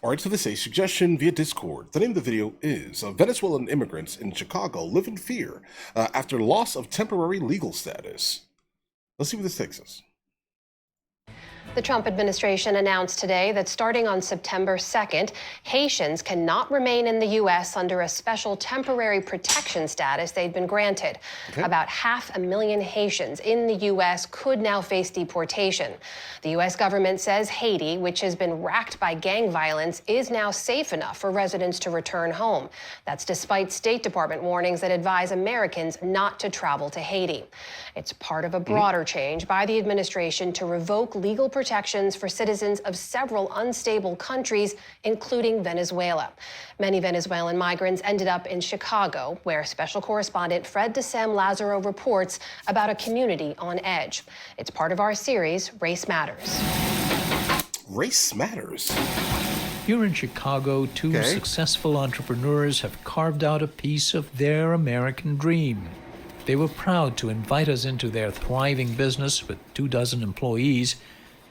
Alright, so this is a suggestion via Discord. The name of the video is Venezuelan immigrants in Chicago live in fear after loss of temporary legal status. Let's see where this takes us. The Trump administration announced today that starting on September 2nd, Haitians cannot remain in the U.S. under a special temporary protection status they'd been granted. Okay. About 500,000 Haitians in the U.S. could now face deportation. The U.S. government says Haiti, which has been racked by gang violence, is now safe enough for residents to return home. That's despite State Department warnings that advise Americans not to travel to Haiti. It's part of a broader change by the administration to revoke legal protections for citizens of several unstable countries, including Venezuela. Many Venezuelan migrants ended up in Chicago, where special correspondent Fred DeSam Lazaro reports about a community on edge. It's part of our series, Race Matters. Race Matters? Here in Chicago, two successful entrepreneurs have carved out a piece of their American dream. They were proud to invite us into their thriving business with 24 employees.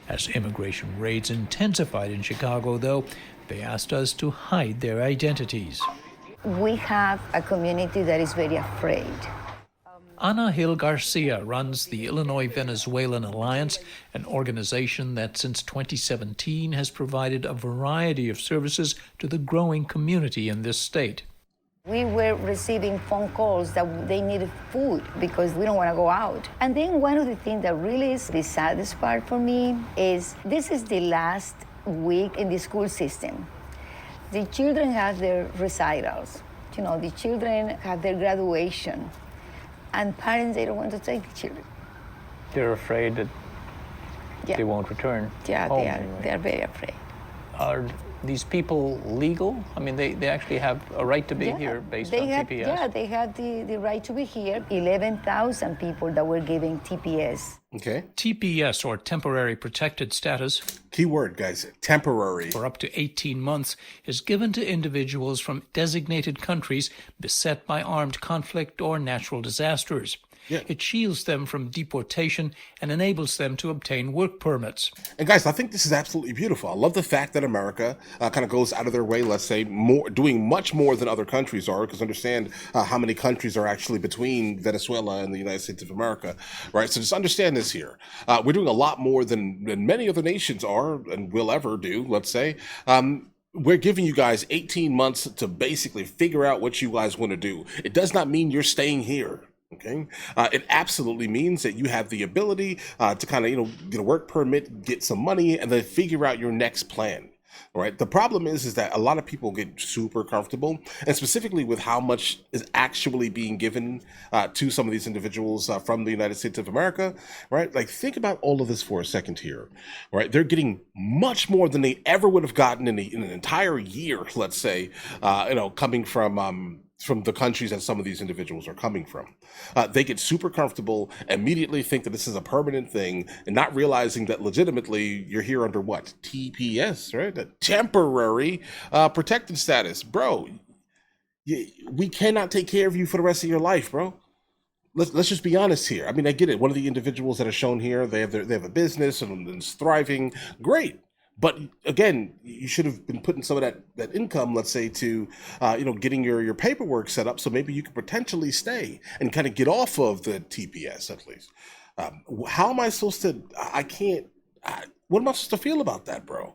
As immigration raids intensified in Chicago, though, they asked us to hide their identities. We have a community that is very afraid. Ana Hill Garcia runs the Illinois Venezuelan Alliance, an organization that since 2017 has provided a variety of services to the growing community in this state. We were receiving phone calls that they needed food because we don't want to go out. And then one of the things that really is the saddest part for me is this is the last week in the school system. The children have their recitals. You know, the children have their graduation. And parents, they don't want to take the children. They're afraid that they won't return. Yeah, they are very afraid. Are these people legal? I mean, they actually have a right to be here based on TPS? Yeah, they had the right to be here. 11,000 people that were given TPS. Okay. TPS, or temporary protected status, keyword, guys, temporary, for up to 18 months, is given to individuals from designated countries beset by armed conflict or natural disasters. Yeah. It shields them from deportation and enables them to obtain work permits. And guys, I think this is absolutely beautiful. I love the fact that America kind of goes out of their way, let's say, doing much more than other countries are, because understand how many countries are actually between Venezuela and the United States of America, right? So just understand this here. We're doing a lot more than many other nations are and will ever do, let's say. We're giving you guys 18 months to basically figure out what you guys want to do. It does not mean you're staying here. Okay, it absolutely means that you have the ability to kind of, get a work permit, get some money, and then figure out your next plan. All right. The problem is that a lot of people get super comfortable, and specifically with how much is actually being given to some of these individuals from the United States of America. Right. Like, think about all of this for a second here. Right. They're getting much more than they ever would have gotten in an entire year, let's say, coming from the countries that some of these individuals are coming from. They get super comfortable, immediately think that this is a permanent thing, and not realizing that legitimately you're here under what? TPS, right? The temporary protected status. Bro, we cannot take care of you for the rest of your life, bro. Let's just be honest here. I mean, I get it. One of the individuals that are shown here, they have a business and it's thriving. Great. But again, you should have been putting some of that income, let's say, to getting your paperwork set up, so maybe you could potentially stay and kind of get off of the TPS at least. How am I supposed to? I can't. What am I supposed to feel about that, bro?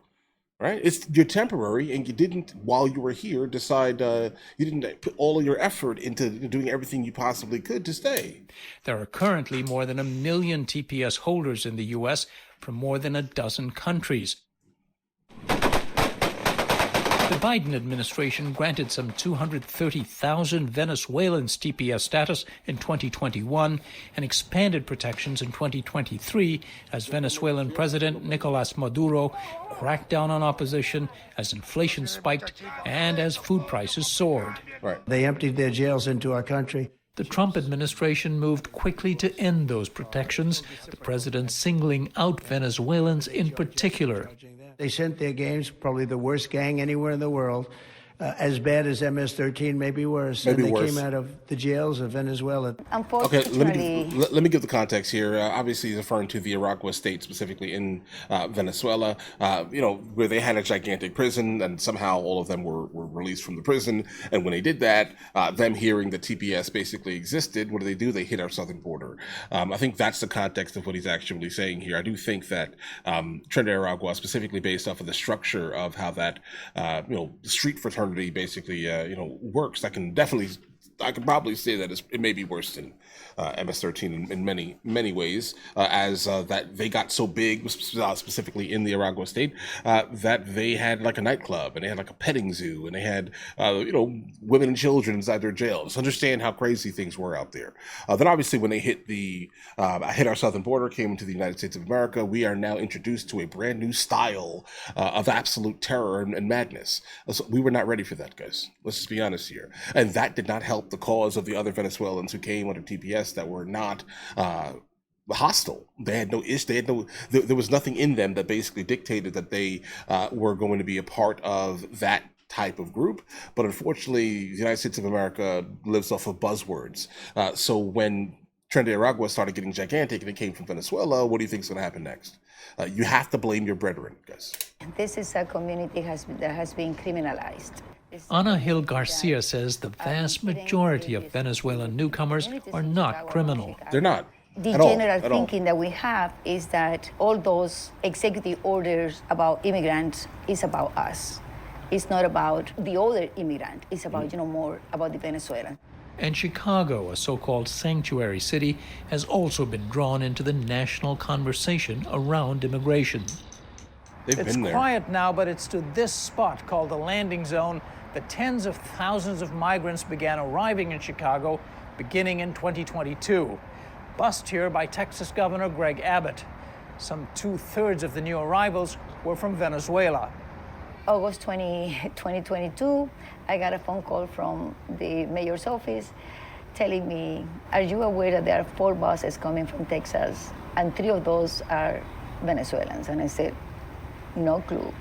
Right? You're temporary, and you didn't, while you were here, decide you didn't put all of your effort into doing everything you possibly could to stay. There are currently more than 1 million TPS holders in the U.S. from more than a dozen countries. The Biden administration granted some 230,000 Venezuelans TPS status in 2021 and expanded protections in 2023 as Venezuelan President Nicolas Maduro cracked down on opposition as inflation spiked and as food prices soared. Right. They emptied their jails into our country. The Trump administration moved quickly to end those protections, the president singling out Venezuelans in particular. They sent their gangs, probably the worst gang anywhere in the world, as bad as MS-13, maybe worse. Maybe and they worse. came out of the jails of Venezuela. Okay, Unfortunately, let me give the context here. Obviously, he's referring to the Aragua state, specifically in Venezuela, where they had a gigantic prison, and somehow all of them were released from the prison. And when they did that, them hearing that TPS basically existed, what do? They hit our southern border. I think that's the context of what he's actually saying here. I do think that Tren de Aragua, specifically based off of the structure of how that, street fraternity basically, works, I could probably say that it may be worse than MS-13 in many ways, as that they got so big, specifically in the Aragua state, that they had like a nightclub, and they had like a petting zoo, and they had women and children inside their jails. Understand how crazy things were out there. Then obviously when they hit our southern border, came into the United States of America, we are now introduced to a brand new style of absolute terror and madness. So we were not ready for that, guys. Let's just be honest here. And that did not help the cause of the other Venezuelans who came under TPS that were not hostile. They had no issue. There was nothing in them that basically dictated that they were going to be a part of that type of group. But unfortunately, the United States of America lives off of buzzwords. So when Tren de Aragua started getting gigantic and it came from Venezuela, what do you think is going to happen next? You have to blame your brethren, guys. this is a community that has been criminalized. Ana Hill Garcia says the vast majority of Venezuelan newcomers are not criminal. They're not. The At all, general at all. thinking that we have is that all those executive orders about immigrants is about us. It's not about the other immigrant. It's about, more about the Venezuelan. And Chicago, a so-called sanctuary city, has also been drawn into the national conversation around immigration. They've It's been there. quiet now, but it's to this spot called the landing zone that tens of thousands of migrants began arriving in Chicago beginning in 2022. Bussed here by Texas Governor Greg Abbott. Some 2/3 of the new arrivals were from Venezuela. August 2022, I got a phone call from the mayor's office telling me, are you aware that there are 4 buses coming from Texas and 3 of those are Venezuelans? And I said, no clue.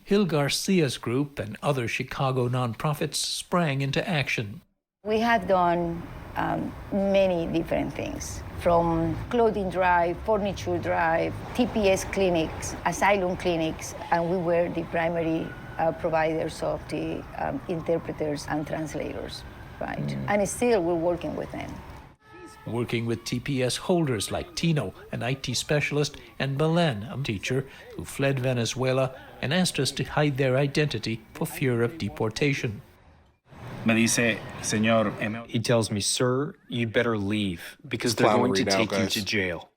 Hill Garcia's group and other Chicago nonprofits sprang into action. We have done many different things, from clothing drive, furniture drive, TPS clinics, asylum clinics, and we were the primary providers of the interpreters and translators, right? And still we're working with them. Working with TPS holders like Tino, an IT specialist, and Belen, a teacher who fled Venezuela and asked us to hide their identity for fear of deportation. Me dice, señor, He tells me, sir, you'd better leave because they're going to Clownery now, take you guys. to jail.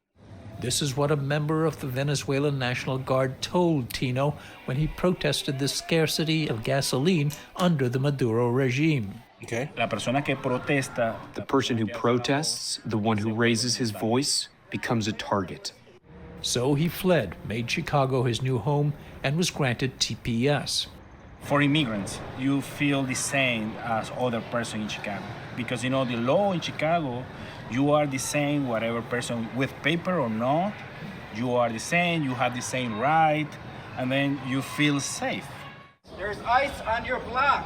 This is what a member of the Venezuelan National Guard told Tino when he protested the scarcity of gasoline under the Maduro regime. Okay. la persona que protesta, The person who protests, the one who raises his voice, becomes a target. So he fled, made Chicago his new home, and was granted TPS. for immigrants, you feel the same as other person in Chicago. Because, the law in Chicago, you are the same, whatever person, with paper or not, you are the same, you have the same right, and then you feel safe. There's ice on your block.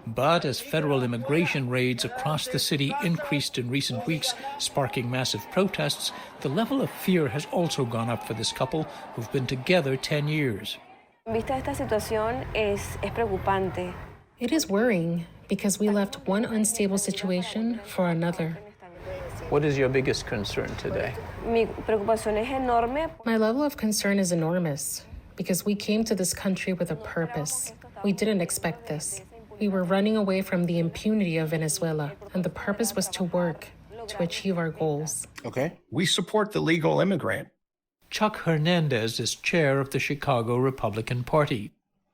But as federal immigration raids across the city increased in recent weeks, sparking massive protests, the level of fear has also gone up for this couple who've been together 10 years. Vista esta situación es preocupante. It is worrying because we left one unstable situation for another. What is your biggest concern today? Mi preocupación es enorme. My level of concern is enormous because we came to this country with a purpose. We didn't expect this. We were running away from the impunity of Venezuela, and the purpose was to work to achieve our goals. Okay. We support the legal immigrant. Chuck Hernandez is chair of the Chicago Republican Party.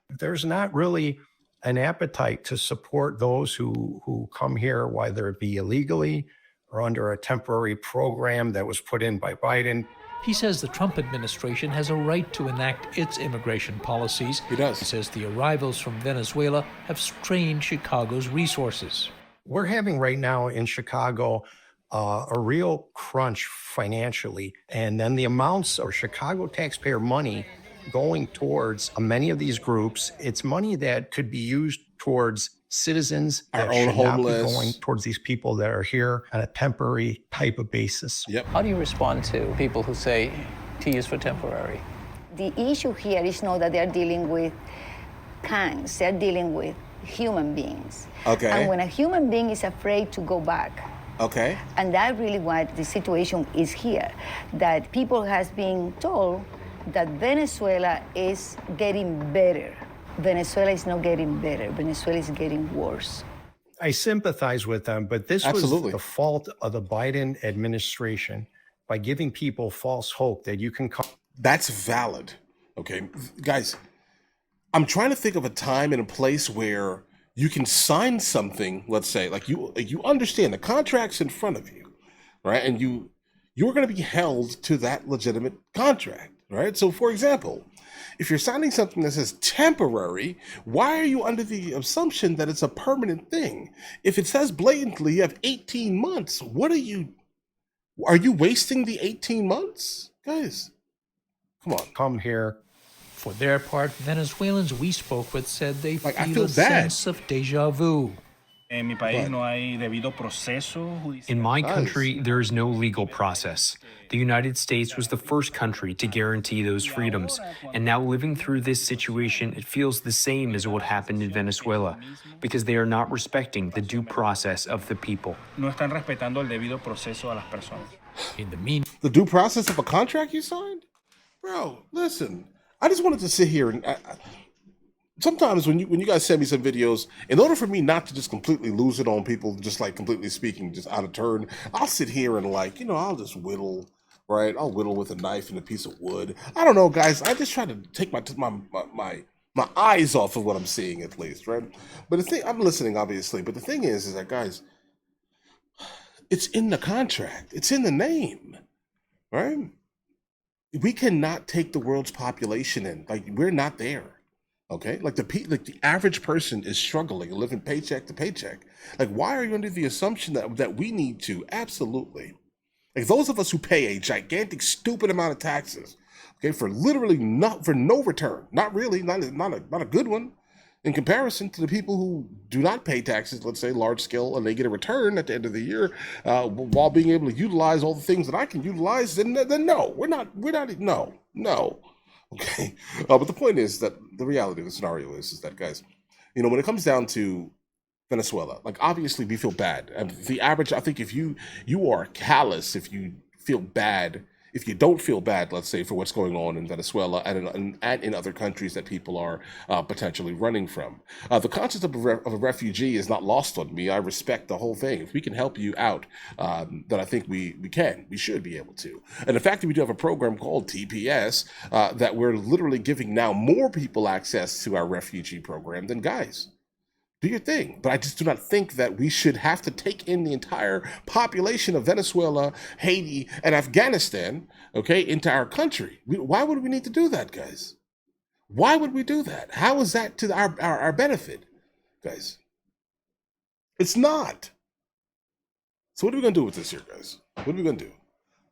There's not really an appetite to support those who come here, whether it be illegally or under a temporary program that was put in by Biden. He says the Trump administration has a right to enact its immigration policies. He does. He says the arrivals from Venezuela have strained Chicago's resources. We're having right now in Chicago a real crunch financially. And then the amounts of Chicago taxpayer money going towards many of these groups. It's money that could be used towards citizens Our that own should not be homeless. going towards these people that are here on a temporary type of basis. Yep. How do you respond to people who say T is for temporary? The issue here is not that they're dealing with gangs, they're dealing with human beings. Okay. And when a human being is afraid to go back, Okay. and that's really what the situation is here, that people has been told that Venezuela is getting better. Venezuela is not getting better. Venezuela is getting worse. I sympathize with them, but this Absolutely. was the fault of the Biden administration by giving people false hope that you can come. That's valid. Okay, guys, I'm trying to think of a time and a place where you can sign something, let's say, like you understand the contract's in front of you, right? And you're going to be held to that legitimate contract, right? So for example, if you're signing something that says temporary, why are you under the assumption that it's a permanent thing? If it says blatantly you have 18 months, are you wasting the 18 months? Guys, come on. Come here. For their part, Venezuelans we spoke with said they I feel feel a bad. sense of deja vu. En mi país no hay debido proceso judicial. In my country, there is no legal process. The United States was the first country to guarantee those freedoms. And now living through this situation, it feels the same as what happened in Venezuela, because they are not respecting the due process of the people. No están respetando el debido proceso a las personas. In the meantime, The due process of a contract you signed? Bro, listen, I just wanted to sit here and sometimes when you guys send me some videos, in order for me not to just completely lose it on people, just like completely speaking, just out of turn, I'll sit here and I'll just whittle, right? I'll whittle with a knife and a piece of wood. I don't know, guys. I just try to take my eyes off of what I'm seeing, at least, right? But the thing, I'm listening, obviously, but the thing is that, guys, it's in the contract. It's in the name, right? We cannot take the world's population in. Like, we're not there. Okay, like the average person is struggling, living paycheck to paycheck. Like, why are you under the assumption that we need to? Absolutely. Like, those of us who pay a gigantic, stupid amount of taxes, okay, for literally no return, not a good one, in comparison to the people who do not pay taxes, let's say large scale, and they get a return at the end of the year, while being able to utilize all the things that I can utilize. Then no, we're not. No. Okay, but the point is that the reality of the scenario is that, guys, when it comes down to Venezuela, like, obviously we feel bad. And the average, I think, if you are callous, if you feel bad, if you don't feel bad, let's say, for what's going on in Venezuela and in other countries that people are potentially running from. The concept of a refugee is not lost on me. I respect the whole thing. If we can help you out, then I think we should be able to. And the fact that we do have a program called TPS, that we're literally giving now more people access to our refugee program, then, guys, do your thing. But I just do not think that we should have to take in the entire population of Venezuela, Haiti, and Afghanistan, okay, into our country. Why would we need to do that, guys? Why would we do that? How is that to our benefit, guys? It's not. So what are we going to do with this here, guys? What are we going to do?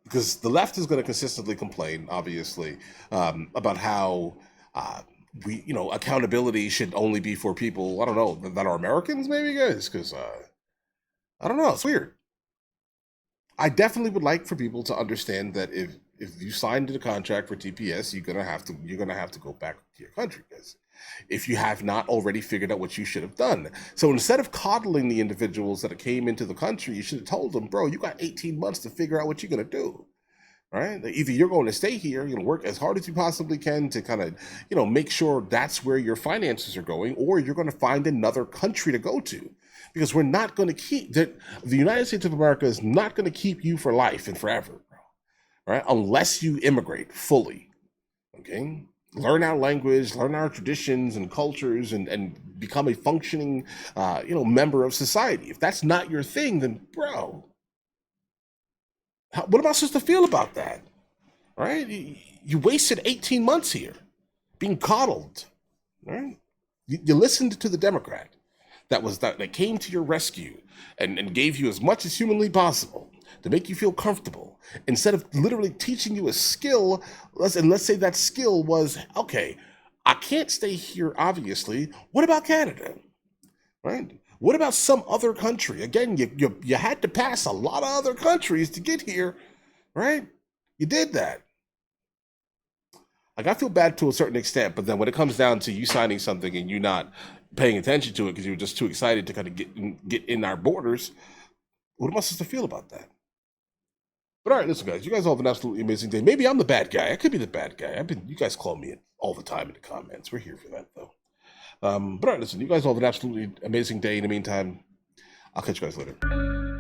Because the left is going to consistently complain, obviously, about how accountability should only be for people, I don't know, that are Americans, maybe, guys, because I don't know, it's weird. I definitely would like for people to understand that if you signed a contract for TPS, you're gonna have to go back to your country, guys, if you have not already figured out what you should have done. So instead of coddling the individuals that came into the country, you should have told them, bro, you got 18 months to figure out what you're gonna do. Right? Either you're going to stay here, work as hard as you possibly can to kind of, make sure that's where your finances are going, or you're going to find another country to go to, because we're not going to keep the United States of America is not going to keep you for life and forever, right? Unless you immigrate fully. Okay, learn our language, learn our traditions and cultures, and become a functioning, member of society. If that's not your thing, then, bro, what am I supposed to feel about that? Right? You wasted 18 months here being coddled. Right? You listened to the Democrat. that came to your rescue and gave you as much as humanly possible to make you feel comfortable, instead of literally teaching you a skill, let's say that skill was, okay, I can't stay here, obviously. What about Canada, right? What about some other country? Again, you had to pass a lot of other countries to get here, right? You did that. Like, I feel bad to a certain extent, but then when it comes down to you signing something and you not paying attention to it because you were just too excited to kind of get in our borders, what am I supposed to feel about that? But all right, listen, guys, you guys all have an absolutely amazing day. Maybe I'm the bad guy. I could be the bad guy. You guys call me all the time in the comments. We're here for that, though. But all right, listen, you guys all have an absolutely amazing day. In the meantime, I'll catch you guys later.